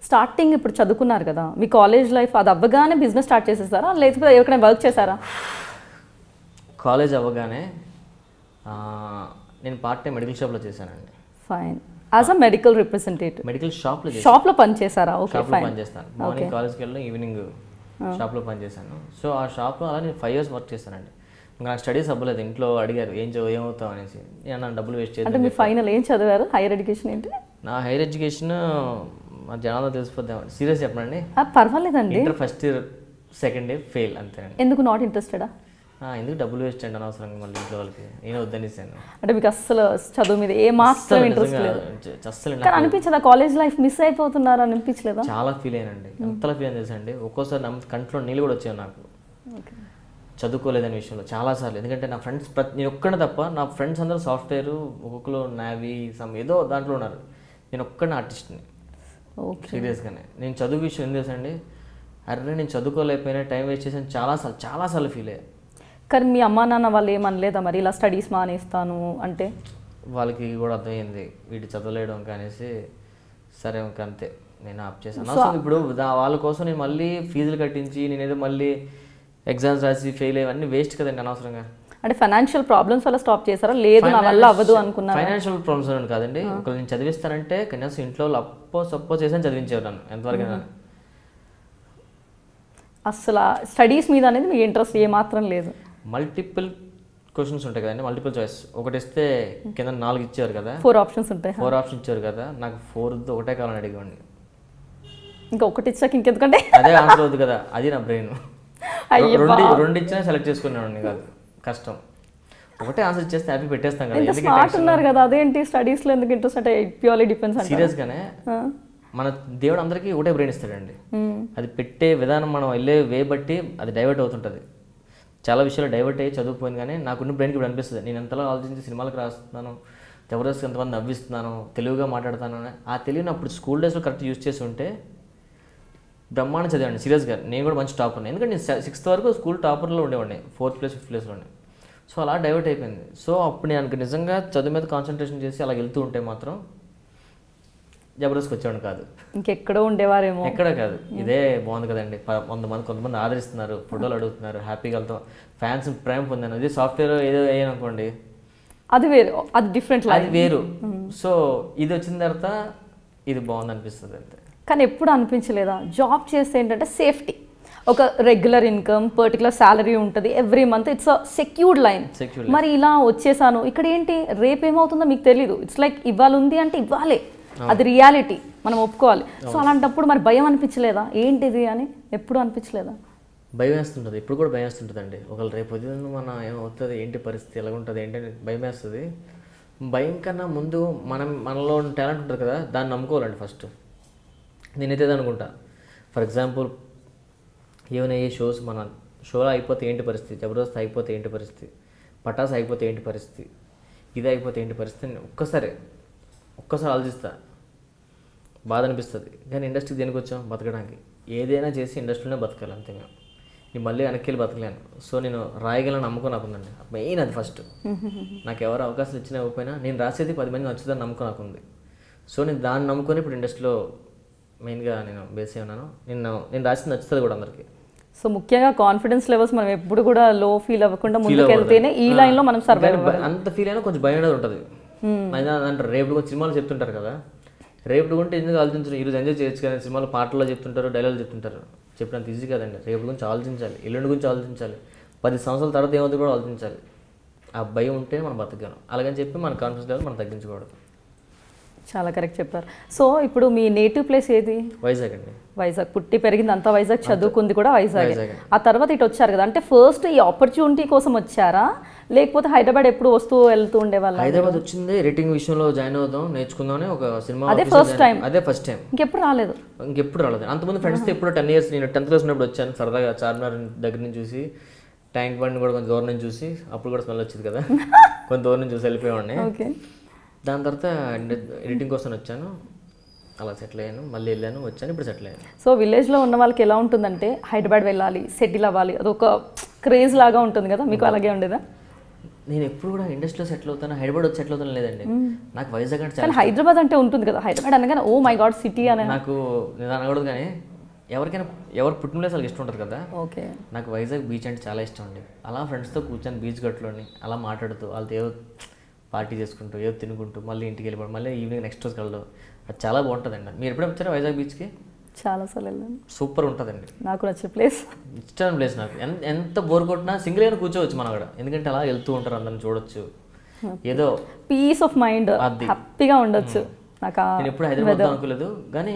Starting ఇప్పుడు చదువుకున్నారు కదా, మీ కాలేజ్ లైఫ్ అది అవ్వగానే బిజినెస్ స్టార్ట్ చేసేసారా లేకపోతే ఎవరికైనా వర్క్ చేశారా? కాలేజ్ అవ్వగానే నేను పార్ట్ టైం మెడికల్ షాప్లో చేశానండి. Fine. As a medical representative medical షాప్లో పని చేశారా? ఓకే, షాప్లో పని చేస్తాను. మార్నింగ్ కాలేజ్కి వెళ్ళి ఈవినింగ్ షాప్లో పని చేశాను. సో ఆ షాప్లో అలా నేను 5 years వర్క్ చేశానండి. ఇంకా నాకు స్టడీస్ అవ్వలేదు. ఇంట్లో అడిగారు ఏమవుతావు అనేసి. నేను నా డబ్బులు వేస్ట్ చేయాలి. అంటే మీ ఫైనల్ ఏం చదివారు? హైయర్ ఎడ్యుకేషన్ ఏంటి? నా హైయర్ ఎడ్యుకేషన్ మా జనాల్లో తెలిసిపోద్దాం. సీరియస్ చెప్పండి. పర్వాలేదండి. Inter first year second year fail అంతేనండి. ఎందుకు నాట్ ఇంట్రెస్టెడా? ఎందుకు డబ్బులు వేస్ట్ అండి అనవసరంగా మళ్ళీ ఇంట్లో వాళ్ళకి. నేను వద్దనిసాను. అంటే మీకు అస్సలు చదువు మీద ఏ మాత్రం ఇంట్రెస్ట్ లేదు? అస్సలు అనిపించదా కాలేజ్ లైఫ్ మిస్ అయిపోతున్నారు అని అనిపించలేదా? చాలా ఫీల్ అయ్యానండి. ఎంతలా ఫీల్ అని తెలుసండి, ఒక్కోసారి నా కంట్లో నీళ్ళు కూడా వచ్చాయి నాకు చదువుకోలేదనే విషయంలో చాలాసార్లు. ఎందుకంటే నా ఫ్రెండ్స్ నేను ఒక్కడే తప్ప నా ఫ్రెండ్స్ అందరూ సాఫ్ట్వేర్, ఒక్కొక్కరు నావీ ఏదో దాంట్లో ఉన్నారు. నేను ఒక్కడే ఆర్టిస్ట్ని. సీరియస్గానే నేను చదువు విషయం ఏం తెలుసండి, అరే నేను చదువుకోలేకపోయినా టైం వేస్ట్ చేసాను చాలాసార్లు ఫీల్ అయ్యా. కానీ మీ అమ్మా నాన్న వాళ్ళు ఏమనలేదా మరి ఇలా స్టడీస్ మానేస్తాను అంటే? వాళ్ళకి కూడా అర్థమైంది వీటి చదవలేయడం కానేసి, సరే ఇంకా అంతే నేను ఆప్ చేశాను. ఇప్పుడు వాళ్ళ కోసం నేను మళ్ళీ ఫీజులు కట్టించి నేనేదో మళ్ళీ ఎగ్జామ్స్ రాసి ఫెయిల్ అయ్యవన్నీ వేస్ట్ కదండి అనవసరంగా. అంటే ఫైనాన్షియల్ ప్రాబ్లమ్స్ వల్ల స్టాప్ చేశారా? లేదు నా వల్ల అవ్వదు అనుకున్నా. ఫైనాన్షియల్ ప్రాబ్లమ్స్ అని కాదండి, ఒకళ్ళు నేను చదివిస్తానంటే కనీసం ఇంట్లో సపోజ్ చేసాను చదివించేవారు నన్ను ఎంతవరకు. అసలు స్టడీస్ మీద అనేది మీకు ఇంట్రెస్ట్ ఏమాత్రం లేదు. మల్టిపుల్ క్వశ్చన్స్ ఉంటాయి కదండి, మల్టిపుల్ చాయిస్. ఒకటి ఇస్తే కింద 4 ఇచ్చారు కదా, 4 ఆప్షన్స్ ఉంటాయి. 4 ఆప్షన్స్ ఇచ్చారు కదా, నాకు 4th ఒకటే కావాలని అడిగేవాడిని. ఇంకా ఒకటి ఇచ్చాక ఇంకెందుకంటే అదే ఆన్సర్ అవుతుంది కదా, అది నా బ్రెయిన్. రెండు ఇచ్చినా సెలెక్ట్ చేసుకునేవాడిని కాదు, కష్టం. ఒకటే ఆన్సర్ ఇచ్చేస్తే హ్యాపీ పెట్టేస్తాం కదా. స్మార్ట్ ఉన్నారు కదా, అదేంటి స్టడీస్లో ఎందుకు ఇంట్రెస్ట్ అంటే ప్యూర్లీ డిపెండ్స్. సీరియస్గానే మన దేవుడు అందరికీ ఒకటే బ్రెయిన్ ఇస్తాడండి. అది పెట్టే విధానం మనం వెళ్ళే వే బట్టి అది డైవర్ట్ అవుతుంటుంది. చాలా విషయాలు డైవర్ట్ అయ్యి చదువుకుపోయింది. కానీ నాకున్న బ్రెయిన్కి ఇప్పుడు అనిపిస్తుంది నేను ఎంతలా ఆలోచించి సినిమాలకు రాస్తున్నాను, జబర్దస్త్ ఎంతమంది నవ్విస్తున్నాను, తెలుగుగా మాట్లాడుతాను. ఆ తెలివిని అప్పుడు స్కూల్ డేస్లో కరెక్ట్ యూజ్ చేసి ఉంటే బ్రహ్మాండం చదివాండి. సీరియస్గా నేను కూడా మంచి టాపర్. ఎందుకంటే నేను 6th వరకు స్కూల్ టాపర్లో ఉండేవాడిని, 4th place 5th place లోనే. సో అలా డైవర్ట్ అయిపోయింది. సో అప్పుడు నేను నిజంగా చదువు మీద కాన్సన్ట్రేషన్ చేసి అలా వెళ్తూ ఉంటే మాత్రం జబర్దస్త్కి వచ్చేవాడు కాదు, ఇంకెక్కడో ఉండేవారేమో. ఎక్కడ కాదు, ఇదే బాగుంది కదండి. కొంతమంది ఆదరిస్తున్నారు, ఫోటోలు అడుగుతున్నారు, హ్యాపీగా వెళ్తాం, ఫ్యాన్స్ ప్రేమ పొందాను. ఇది సాఫ్ట్వేర్ ఏదో అయ్యాను అనుకోండి, అది వేరు, అది డిఫరెంట్, అది వేరు. సో ఇది వచ్చిన తర్వాత ఇది బాగుంది అనిపిస్తుంది అంతే. కానీ ఎప్పుడు అనిపించలేదా జాబ్ చేస్తే ఏంటంటే సేఫ్టీ, ఒక రెగ్యులర్ ఇన్కమ్, పర్టికులర్ శాలరీ ఉంటుంది every month, it's secured line. మరి ఇలా వచ్చేసాను ఇక్కడ ఏంటి రేపు ఏమవుతుందో మీకు తెలీదు. ఇట్స్ లైక్ ఇవాళ ఉంది అంటే ఇవ్వాలే, అది రియాలిటీ, మనం ఒప్పుకోవాలి. సో అలాంటప్పుడు మరి భయం అనిపించలేదా ఏంటిది అని? ఎప్పుడు అనిపించలేదా? భయం వేస్తుంటుంది, ఇప్పుడు కూడా భయం వేస్తుంటుంది అండి. ఒకళ్ళు రేపు పొద్దున్న మన ఏమవుతుంది, ఏంటి పరిస్థితి, ఎలాగుంటుంది ఏంటని భయం వేస్తుంది. భయం కన్నా ముందు మనలో టాలెంట్ ఉంటుంది కదా, దాన్ని నమ్ముకోవాలండి ఫస్ట్. నేనైతే అనుకుంటా. ఫర్ ఎగ్జాంపుల్ ఏమైనా ఏ షోస్, మన షోలో అయిపోతే ఏంటి పరిస్థితి, జబర్దస్త్ అయిపోతే ఏంటి పరిస్థితి, పటాస్ అయిపోతే ఏంటి పరిస్థితి, ఇది అయిపోతే ఏంటి పరిస్థితి, ఒక్కసారి ఆలోచిస్తా, బాధ అనిపిస్తుంది. కానీ ఇండస్ట్రీకి దేనికి వచ్చాం? బతకడానికి. ఏదైనా చేసి ఇండస్ట్రీలోనే బతకాలి అంతే. నేను మళ్ళీ వెనక్కి వెళ్ళి బతకలేను. సో నేను రాయగలను నమ్మకం నాకు ఉందండి, మెయిన్ అది ఫస్ట్. నాకు ఎవరు అవకాశాలు ఇచ్చినా ఇవ్వకపోయినా నేను రాసేది 10 మంది నచ్చుదని నమ్మకం నాకు ఉంది. సో నేను దాన్ని నమ్ముకొని ఇప్పుడు ఇండస్ట్రీలో మెయిన్గా నేను బేస్ అయి ఉన్నాను. నేను రాసింది నచ్చుతుంది కూడా అందరికీ. సో ముఖ్యంగా కాన్ఫిడెన్స్ లెవెల్స్ మనం ఎప్పుడు కూడా లో ఫీల్ అవ్వకుండా ముందుకు వెళ్తేనే ఈ లైన్లో మనం సర్వైవ్ అవ్వాలి. అంత ఫీల్ అయినా కొంచెం భయం అనేది ఉంటుంది. అంటారు రేపు కొంచెం సినిమాలు చెప్తుంటారు కదా, రేపు ఉంటే ఎందుకు ఆలోచించారు, ఈరోజు ఎంజాయ్ చేయొచ్చు కానీ సినిమాలో పాటల్లో చెప్తుంటారు, డైలాగులు చెప్తుంటారు. చెప్పినంత ఈజీ కదండి. రేపు గురించి ఆలోచించాలి, ఎల్లుండి గురించి ఆలోచించాలి, 10 సంవత్సరాల తర్వాత ఏమవుతుంది కూడా ఆలోచించాలి. ఆ భయం ఉంటే మనం బతకగలం. అలాగని చెప్పి మన కాన్ఫిడెన్స్ లెవెల్ మనం తగ్గించకూడదు. చాలా కరెక్ట్ చెప్పారు. సో ఇప్పుడు మీ నేటివ్ ప్లేస్ ఏది? వైజాగ్ అండి. వైజాగ్, పుట్టి పెరిగింది అంతా వైజాగ్, చదువుకుంది కూడా వైజాగ్. ఆ తర్వాత ఇటు వచ్చారు కదా, అంటే ఫస్ట్ ఈ ఆపర్చునిటీ కోసం వచ్చారా లేకపోతే హైదరాబాద్ ఎప్పుడు వస్తూ వెళ్తూ ఉండేవాళ్ళు? హైదరాబాద్ వచ్చింది రేటింగ్ విషయంలో జాయిన్ అవుదాం, నేర్చుకుందామని ఒక సినిమా. అదే ఫస్ట్ టైం. ఇంకెప్పుడు రాలేదు? అంతకుముందు ఫ్రెండ్స్తో ఎప్పుడు 10 years నేను 10th class ఉన్నప్పుడు వచ్చాను సరదాగా, చార్మినార్ దగ్గర నుంచి చూసి, ట్యాంక్ బండ్ కూడా కొంచెం దూరం నుంచి చూసి, అప్పుడు కూడా స్మెల్ వచ్చింది కదా, కొంచెం దూరం నుంచి చూసి వెళ్ళిపోయేవాడిని. దాని తర్వాత ఎడిటింగ్ కోసం వచ్చాను, అలా సెటిల్ అయ్యాను, మళ్ళీ వెళ్ళాను, వచ్చాను, ఇప్పుడు సెటిల్ అయ్యాను. సో విలేజ్లో ఉన్న వాళ్ళకి ఎలా ఉంటుందంటే హైదరాబాద్ వెళ్ళాలి, సెటిల్ అవ్వాలి, అదొక క్రేజ్ లాగా ఉంటుంది కదా, మీకు అలాగే ఉండేదా? నేను ఎప్పుడు కూడా ఇండస్ట్రీలో సెటిల్ అవుతాను, హైదరాబాద్ వచ్చి సెటిల్ అవుతాను లేదండి. నాకు వైజాగ్ అంటే కానీ హైదరాబాద్ అంటే ఉంటుంది కదా, హైదరాబాద్ అనగానే ఓ మై గాడ్ సిటీ అని నాకు నేను అనకూడదు, కానీ ఎవరికైనా ఎవరు పుట్టిన ప్లేస్ వాళ్ళకి ఇష్టం ఉంటుంది కదా. ఓకే, నాకు వైజాగ్ బీచ్ అంటే చాలా ఇష్టం అండి. అలా ఫ్రెండ్స్తో కూర్చొని బీచ్ గట్టులోని అలా మాట్లాడుతూ వాళ్ళతో ఏదో పార్టీ చేసుకుంటూ ఏదో తినుకుంటూ మళ్ళీ ఇంటికి వెళ్ళిపోవడం, మళ్ళీ ఈవినింగ్ నెక్స్ట్ రోజు కలవడం, అది చాలా బాగుంటుందండి. మీరు ఎప్పుడైనా వచ్చారా వైజాగ్ బీచ్కి? చాలాసార్లు వెళ్ళాను, సూపర్ ఉంటుందండి, నాకు నచ్చే ప్లేస్, ఇష్టమైన ప్లేస్. నాకు ఎంత బోర్ కొట్టినా సింగిల్ అయినా కూర్చోవచ్చు మనం అక్కడ, ఎందుకంటే అలా వెళ్తూ ఉంటారు, అందరిని చూడొచ్చు, ఏదో పీస్ ఆఫ్ మైండ్, హ్యాపీగా ఉండొచ్చు. నాకు నేను ఎప్పుడు హైదరాబాద్ అనుకోలేదు, కానీ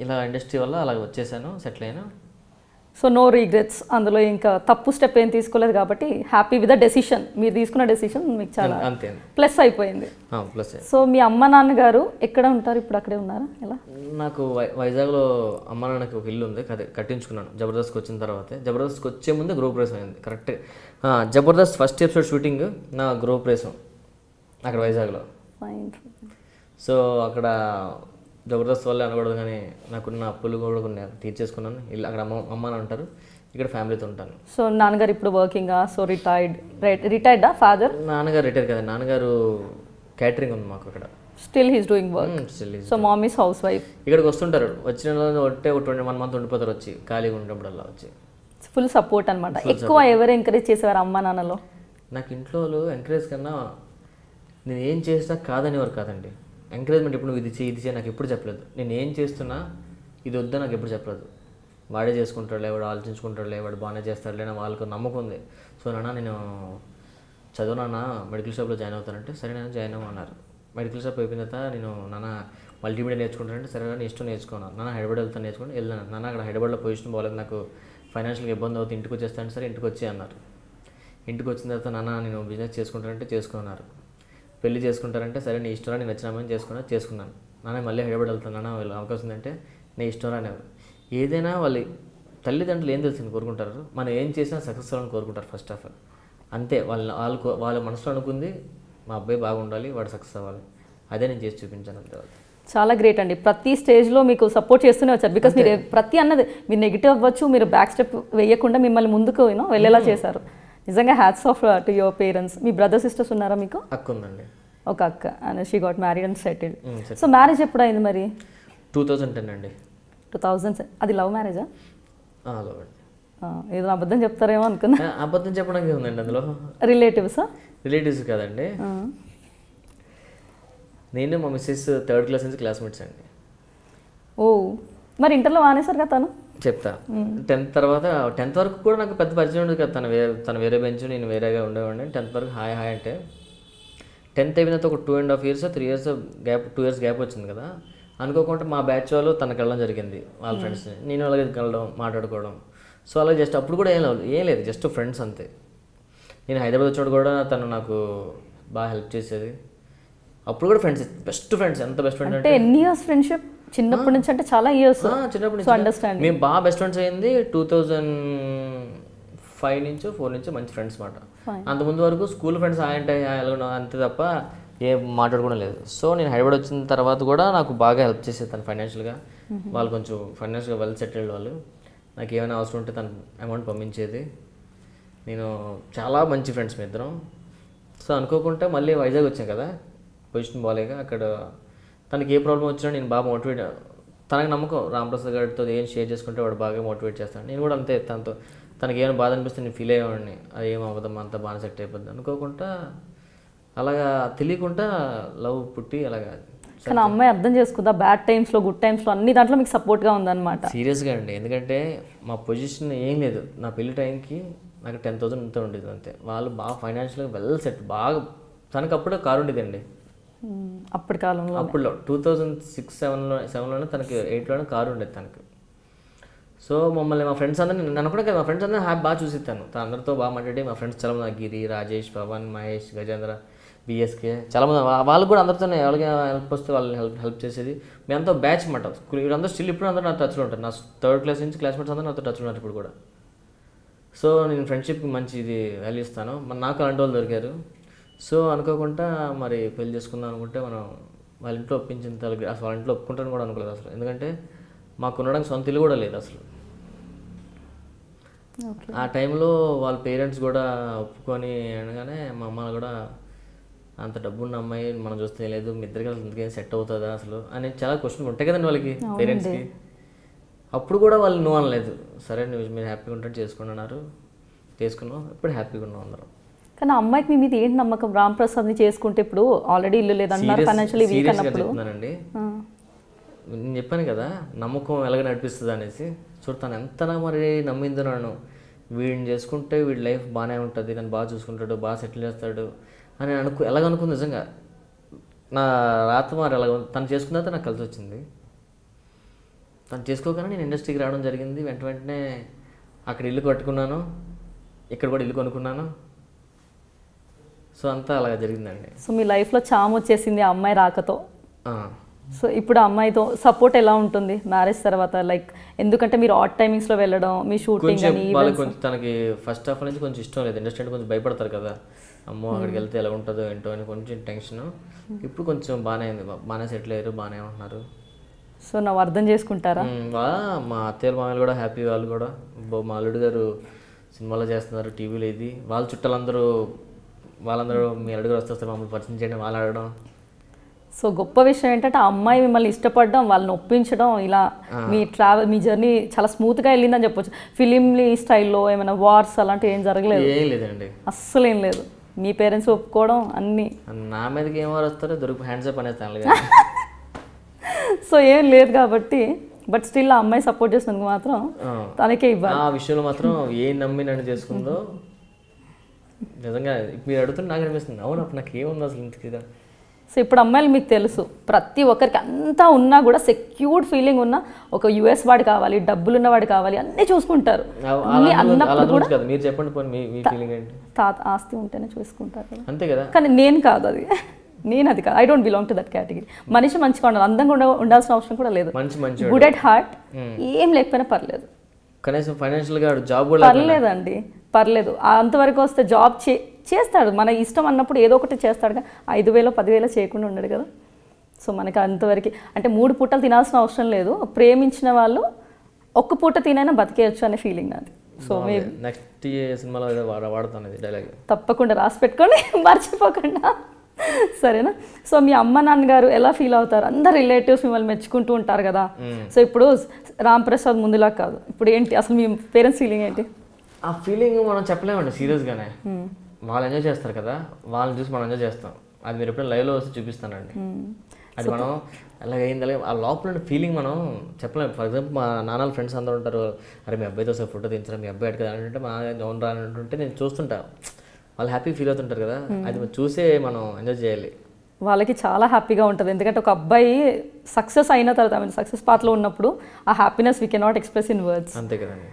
ఇలా ఇండస్ట్రీ వల్ల అలా వచ్చేసాను, సెటిల్ అయ్యాను. సో నో రీగ్రెట్స్, అందులో ఇంకా తప్పు స్టెప్ ఏం తీసుకోలేదు కాబట్టి హ్యాపీ విత్ ద డెసిషన్. మీరు తీసుకున్న డెసిషన్ మీకు చాలా అంతే ప్లస్ అయిపోయింది. ప్లస్. సో మీ అమ్మ నాన్నగారు ఎక్కడ ఉంటారు ఇప్పుడు? అక్కడే ఉన్నారా? ఎలా? నాకు వైజాగ్లో అమ్మ నాన్నకి ఒక ఇల్లు ఉంది, కట్టించుకున్నాను జబర్దస్త్కి వచ్చిన తర్వాతే. జబర్దస్త్కి వచ్చే ముందే గృహప్రవేశం అయింది correct. Jabardasth first episode shooting నా గృహప్రవేశం అక్కడ వైజాగ్లో. సో అక్కడ జబర్దస్త్ వల్లే అనకూడదు, కానీ నాకున్న అప్పులు కూడా కొన్ని తీర్చేసుకున్నాను. అక్కడ అమ్మ నాన్న ఉంటారు, ఇక్కడ ఫ్యామిలీతో ఉంటాను. సో నాన్నగారు ఇప్పుడు వర్కింగా? సో రిటైర్డా ఫాదర్? నాన్నగారు రిటైర్ కదా, నాన్నగారు క్యాటరింగ్ ఉంది మాకు అక్కడ. Still he's doing work. So mom is housewife. ఇక్కడికి వస్తుంటారు, వచ్చిన ఒకటే 1 month ఉండిపోతారు, వచ్చి ఖాళీగా ఉన్నప్పుడల్లా వచ్చి. ఫుల్ సపోర్ట్ అనమాట. ఎక్కువ ఎవరు ఎంకరేజ్ చేసేవారు అమ్మ నాన్నలో? నాకు ఇంట్లో ఎంకరేజ్ కన్నా నేను ఏం చేసినా కాదనేవారు కాదండి. ఎంకరేజ్మెంట్ ఇప్పుడు నువ్వు ఇది చేయి నాకు ఎప్పుడు చెప్పలేదు. నేను ఏం చేస్తున్నా ఇది వద్దా నాకు ఎప్పుడు చెప్పలేదు. వాడే చేసుకుంటాడులే, వాడు ఆలోచించుకుంటాడులే, వాడు బాగానే చేస్తాడులే అని వాళ్ళకు నమ్మకం ఉంది. సో నాన్న నేను చదువునా మెడికల్ షాప్లో జాయిన్ అవుతానంటే సరే నేను జాయిన్ అవ్వమన్నారు. మెడికల్ షాప్ అయిపోయిన తర్వాత నేను నాన్న మల్టీమీడియా నేర్చుకుంటానంటే సరే నేను ఇష్టం నేర్చుకున్నాను. నాన్న హైదరాబాద్ వెళ్తాను నేర్చుకుని వెళ్ళాను. నాన్న అక్కడ హైదరాబాద్లో పొజిషన్ బాగలేదు, నాకు ఫైనాన్షియల్గా ఇబ్బంది అవుతుంది, ఇంటికి వచ్చేస్తాను. సరే ఇంటికి వచ్చి అన్నారు. ఇంటికి వచ్చిన తర్వాత నాన్న నేను బిజినెస్ చేసుకుంటానంటే చేసుకున్నారు. పెళ్లి చేసుకుంటారంటే సరే నీ ఇష్టంలో నేను నచ్చినామని చేసుకున్నాను. నాన్న మళ్ళీ హైదరాబాద్ వెళ్తాను, నాన్న వీళ్ళు అవకాశం ఉందంటే నీ ఇష్టంలో అనేవారు. ఏదైనా వాళ్ళ తల్లిదండ్రులు ఏం తెలిసింది కోరుకుంటారు, మనం ఏం చేసినా సక్సెస్ అవ్వాలని కోరుకుంటారు ఫస్ట్ ఆఫ్ ఆల్. అంతే, వాళ్ళ మనసులో అనుకుంది మా అబ్బాయి బాగుండాలి, వాడు సక్సెస్ అవ్వాలి, అదే నేను చేసి చూపించాను. అంతే. చాలా గ్రేట్ అండి. ప్రతి స్టేజ్లో మీకు సపోర్ట్ చేస్తూనే వచ్చారు. బికాస్ మీరు ప్రతి అన్నది మీరు నెగిటివ్ అవ్వచ్చు, మీరు బ్యాక్ స్టెప్ వేయకుండా మిమ్మల్ని ముందుకు వెళ్ళేలా చేశారు. నిజంగా hats off to your parents. Me brother sisters ఉన్నారా మీకు? అక్క ఉందండి, ఒక అక్క. And she got married and settled. So marriage ఎప్పుడు అయింది మరి? 2010 అండి. 2000. అది లవ్ మ్యారేజా? లవ్ అండి. ఏదో అబద్ధం చెప్తారేమో అనుకున్నా. అబద్ధం చెప్పడానికి ఉందండి అందులో. రిలేటివ్సా? రిలేటివ్స్ కాదండి, నేను మా మిస్సెస్ 3rd క్లాస్ నుంచి క్లాస్మేట్స్ అండి. ఓ, మరి ఇంటర్లో మానేశారు కదా తను? చెప్తా. 10th తర్వాత 10th వరకు కూడా నాకు పెద్ద పరిచయం ఉండదు కదా. తను వేరే బెంచ్, నేను వేరేగా ఉండేవాడిని. 10th వరకు హాయ్ అంటే 10th అయిపోయిన తర్వాత ఒక 2.5 years 3 years gap, 2 years gap వచ్చింది కదా. అనుకోకుండా మా బ్యాచ్ వాళ్ళు తనకు వెళ్ళడం జరిగింది, వాళ్ళ ఫ్రెండ్స్ని. నేను అలాగే కలవడం, మాట్లాడుకోవడం. సో అలాగే జస్ట్ అప్పుడు కూడా ఏం లేదు, జస్ట్ ఫ్రెండ్స్ అంతే. నేను హైదరాబాద్ వచ్చినప్పుడు కూడా తను నాకు బాగా హెల్ప్ చేసేది. అప్పుడు కూడా ఫ్రెండ్స్, బెస్ట్ ఫ్రెండ్స్. ఎంత బెస్ట్ ఫ్రెండ్ అంటే ఎన్ని ఇయర్స్ ఫ్రెండ్షిప్? చిన్నప్పటి నుంచి అంటే చాలా ఇయర్స్. చిన్నప్పటి నుంచి అండర్స్టాండ్. మేము బాగా బెస్ట్ ఫ్రెండ్స్ అయింది 2005 నుంచో 4 నుంచో మంచి ఫ్రెండ్స్ మాట. అంతకుముందు వరకు స్కూల్ ఫ్రెండ్స్ అంటే అంతే తప్ప ఏం మాట్లాడుకోవడం లేదు. సో నేను హైదరాబాద్ వచ్చిన తర్వాత కూడా నాకు బాగా హెల్ప్ చేసేది తను ఫైనాన్షియల్గా. వాళ్ళు కొంచెం ఫైనాన్షియల్గా వెల్ సెటిల్డ్ వాళ్ళు. నాకు ఏమైనా అవసరం ఉంటే తను అమౌంట్ పంపించేది. నేను చాలా మంచి ఫ్రెండ్స్ మీ ఇద్దరం. సో అనుకోకుండా మళ్ళీ వైజాగ్ వచ్చాను కదా, పొజిషన్ బాగాలేక. అక్కడ తనకి ఏ ప్రాబ్లం వచ్చినా నేను బాగా మోటివేట్, తనకి నమ్మకం రామప్రసాద్ గారితో ఏం షేర్ చేసుకుంటే వాడు బాగా మోటివేట్ చేస్తాను. నేను కూడా అంతే, తనకి ఏమైనా బాధ అనిపిస్తే నేను ఫీల్ అయ్యేవాడిని. అది ఏం అవ్వదమ్మా, అంతా బాగా సెట్ అయిపోద్ది అనుకోకుండా, అలాగా తెలియకుండా లవ్ పుట్టి అలాగా. కానీ అమ్మాయి అర్థం చేసుకుందా? బ్యాడ్ టైమ్స్లో, గుడ్ టైమ్స్లో అన్ని దాంట్లో మీకు సపోర్ట్గా ఉందన్నమాట. సీరియస్గా అండి, ఎందుకంటే మా పొజిషన్ ఏం లేదు. నా పెళ్లి టైంకి నాకు 10,000 ఇంత ఉండేది అంతే. వాళ్ళు బాగా ఫైనాన్షియల్గా వెల్ సెట్, బాగా. తనకు అప్పుడే కారు ఉండేదండి అప్పటి కాలంలో. అప్పుడులో 2006-7లోనే తనకి 8లోనే కారు ఉండేది తనకి. సో మమ్మల్ని మా ఫ్రెండ్స్ అందరినీ, నన్ను కూడా కదా, మా ఫ్రెండ్స్ అందరూ బాగా చూసిస్తాను. తను అందరితో బాగా మాట్లాడి, మా ఫ్రెండ్స్ చాలామంది, గిరి, రాజేష్, పవన్, మహేష్, గజేంద్ర, బిఎస్కే, చాలామంది. వాళ్ళకు కూడా అందరితో ఎవరికి హెల్ప్ వస్తే వాళ్ళు హెల్ప్ చేసేది. మేమంతా బ్యాచ్ అన్నమాట. వీళ్ళందరూ స్టిల్ ఇప్పుడు అందరూ నా టచ్లో ఉంటారు. నా 3rd క్లాస్ నుంచి క్లాస్మేట్స్ అందరూ నాతో టచ్లో ఉన్నారు ఇప్పుడు కూడా. సో నేను ఫ్రెండ్షిప్కి మంచి ఇది వాల్యూ ఇస్తాను. నాకు అలాంటి వాళ్ళు దొరికారు. సో అనుకోకుండా మరి పెళ్లి చేసుకుందాం అనుకుంటే మనం వాళ్ళ ఇంట్లో ఒప్పించిన అసలు వాళ్ళ ఇంట్లో ఒప్పుకుంటాను కూడా అనుకోలేదు అసలు. ఎందుకంటే మాకు ఉండడానికి సొంత ఇల్లు కూడా లేదు అసలు. ఆ టైంలో వాళ్ళ పేరెంట్స్ కూడా ఒప్పుకొని అనగానే మా అమ్మ కూడా అంత డబ్బున్న అమ్మాయి మనం చూస్తే లేదు మీ ఇద్దరికి అందుకే సెట్ అవుతుందా అసలు అని చాలా క్వశ్చన్ ఉంటాయి కదండి వాళ్ళకి పేరెంట్స్కి. అప్పుడు కూడా వాళ్ళు నో అనలేదు. సరే నువ్వు మీరు హ్యాపీగా ఉంటే చేసుకోండి అన్నారు. చేసుకున్నాం, ఇప్పుడు హ్యాపీగా ఉన్నాం అందరం. కానీ అమ్మాయికి మీ మీద ఏంటి నమ్మకం? రామ్ ప్రసాద్ని చేసుకుంటే ఇప్పుడు ఆల్రెడీ ఇల్లు లేదన్నారు, ఫైనాన్షియలీ వీక్ అన్నప్పుడు. చెప్తున్నానండి, నేను చెప్పాను కదా నమ్మకం ఎలాగ నడిపిస్తుంది అనేసి. చూడతాను ఎంతనా మరి నమ్మిందో నన్ను, వీడిని చేసుకుంటే వీడి లైఫ్ బాగానే ఉంటుంది, నన్ను బాగా చూసుకుంటాడు, బాగా సెటిల్ చేస్తాడు అని ఎలాగనుకుంది. నిజంగా నా రాత మరి ఎలాగ తను చేసుకున్న తర్వాత నాకు కలిసి వచ్చింది. తను చేసుకోగానే నేను ఇండస్ట్రీకి రావడం జరిగింది. వెంటనే అక్కడ ఇల్లు కట్టుకున్నాను, ఇక్కడ కూడా ఇల్లు కొనుక్కున్నాను. సో అంతా అలాగా జరిగిందండి. సో మీ లైఫ్లో చామ్ వచ్చేసింది ఆ అమ్మాయి రాకతో. సో ఇప్పుడు ఆ అమ్మాయితో సపోర్ట్ ఎలా ఉంటుంది మ్యారేజ్ తర్వాత? లైక్ ఎందుకంటే మీరు ఆట్ టైమింగ్స్లో వెళ్ళడం, మీ షూటింగ్ అని కొంచెం తనకి ఫస్ట్ హాఫ్ నుంచి కొంచెం ఇష్టం లేదు. ఇండస్ట్రీ అంటే కొంచెం భయపడతారు కదా, అమ్మో అక్కడికి వెళ్తే ఎలా ఉంటుందో ఏంటో అని కొంచెం టెన్షన్. ఇప్పుడు కొంచెం బాగానే ఉంది, బాగానే సెటిల్ అయ్యారు, బాగానే ఉంటున్నారు. సో నువ్వు అర్థం చేసుకుంటారా? మా అత్తయ్య మామయ్యలు కూడా హ్యాపీ. వాళ్ళు కూడా మా అల్లుడు గారు సినిమాలో చేస్తున్నారు, టీవీలో ఇది. వాళ్ళ చుట్టాలందరూ వాళ్ళందరూ మీ అల్లుడు గారు వస్తే మమ్మల్ని పరిచయం చేయడం, వాళ్ళు అడగడం. సో గొప్ప విషయం ఏంటంటే ఆ అమ్మాయి మిమ్మల్ని ఇష్టపడడం, వాళ్ళని ఒప్పించడం, ఇలా మీ జర్నీ చాలా స్మూత్గా వెళ్ళిందని చెప్పొచ్చు. ఫిలింలీ స్టైల్లో ఏమైనా వార్స్ అలాంటివి ఏం జరగలేదు? ఏం లేదండి, అస్సలు ఏం లేదు. మీ పేరెంట్స్ ఒప్పుకోవడం అన్నీ. నా మీదకి ఏం వారు వస్తారో హ్యాండ్స్ అప్ అనేస్తాను. సో ఏం లేదు కాబట్టి, బట్ స్టిల్ ఆ అమ్మాయి సపోర్ట్ చేసినందుకు మాత్రం తనకే ఇవ్వాలి. ఆ విషయంలో మాత్రం ఏం నమ్మి నన్ను చేసుకుందో నిజంగా మీరు అడుగుతుంటే నాకు అనిపిస్తుంది, అవును అప్పుడు నాకు ఏముంది అసలు ఇంతకి. సో ఇప్పుడు అమ్మాయిలు మీకు తెలుసు, ప్రతి ఒక్కరికి అంతా ఉన్నా కూడా సెక్యూర్డ్ ఫీలింగ్ ఉన్న ఒక యుఎస్ వాడు కావాలి, డబ్బులున్న వాడు కావాలి, అన్నీ చూసుకుంటారు. మీరు చెప్పండి మీ ఫీలింగ్ ఏంటి? తాత ఆస్తి ఉంటేనే చూసుకుంటారు కదా, అంతే కదా. కానీ నేను కాదు అది, అది కాదు. I don't belong to that category. మనిషి మంచిగా ఉండాలి, అందంగా ఉండాల్సిన అవసరం కూడా లేదు. గుడ్ ఎట్ హార్ట్, ఏం లేకపోయినా పర్లేదు. కనీసం ఫైనాన్షియల్గా జాబ్ పర్లేదండి, పర్లేదు. అంతవరకు వస్తే జాబ్ చేస్తాడు, మన ఇష్టం అన్నప్పుడు ఏదో ఒకటి చేస్తాడు. 5,000 10,000 చేయకుండా ఉండడు కదా. సో మనకి అంతవరకు అంటే 3 పూటలు తినాల్సిన అవసరం లేదు. ప్రేమించిన వాళ్ళు ఒక్క పూట తినైనా బతికేయచ్చు అనే ఫీలింగ్ నాది. సో నెక్స్ట్ సినిమాలో వాడతాను డైలాగ్, తప్పకుండా రాసి పెట్టుకోండి, మర్చిపోకుండా, సరేనా? సో మీ అమ్మ నాన్నగారు ఎలా ఫీల్ అవుతారు? అందరు రిలేటివ్స్ మిమ్మల్ని మెచ్చుకుంటూ ఉంటారు కదా. సో ఇప్పుడు రామ్ ప్రసాద్ ముందులా కాదు, ఇప్పుడు ఏంటి అసలు మీ పేరెంట్స్ ఫీలింగ్ ఏంటి? ఆ ఫీలింగ్ మనం చెప్పలేమండి సీరియస్గానే. వాళ్ళు ఎంజాయ్ చేస్తారు కదా, వాళ్ళని చూసి మనం ఎంజాయ్ చేస్తాం. అది మీరు ఎప్పుడైనా లైవ్లో వస్తే చూపిస్తానండి. అది మనం అలాగైంది అలాగే ఆ లోపల ఫీలింగ్ మనం చెప్పలేము. ఫర్ ఎగ్జాంపుల్ మా నాన్నల ఫ్రెండ్స్ అందరూ ఉంటారు, అరే మీ అబ్బాయితో ఒకసారి ఫోటో తీయించరా, మీ అబ్బాయి కదా అంటే మా అవును రా అంటుంటే నేను చూస్తుంటా, వాళ్ళు హ్యాపీ ఫీల్ అవుతుంటారు కదా, అది చూసే మనం ఎంజాయ్ చేయాలి. వాళ్ళకి చాలా హ్యాపీగా ఉంటుంది. ఎందుకంటే ఒక అబ్బాయి సక్సెస్ అయిన తర్వాత, సక్సెస్ పాత్లో ఉన్నప్పుడు ఆ happiness we cannot express in words. అంతే కదండి.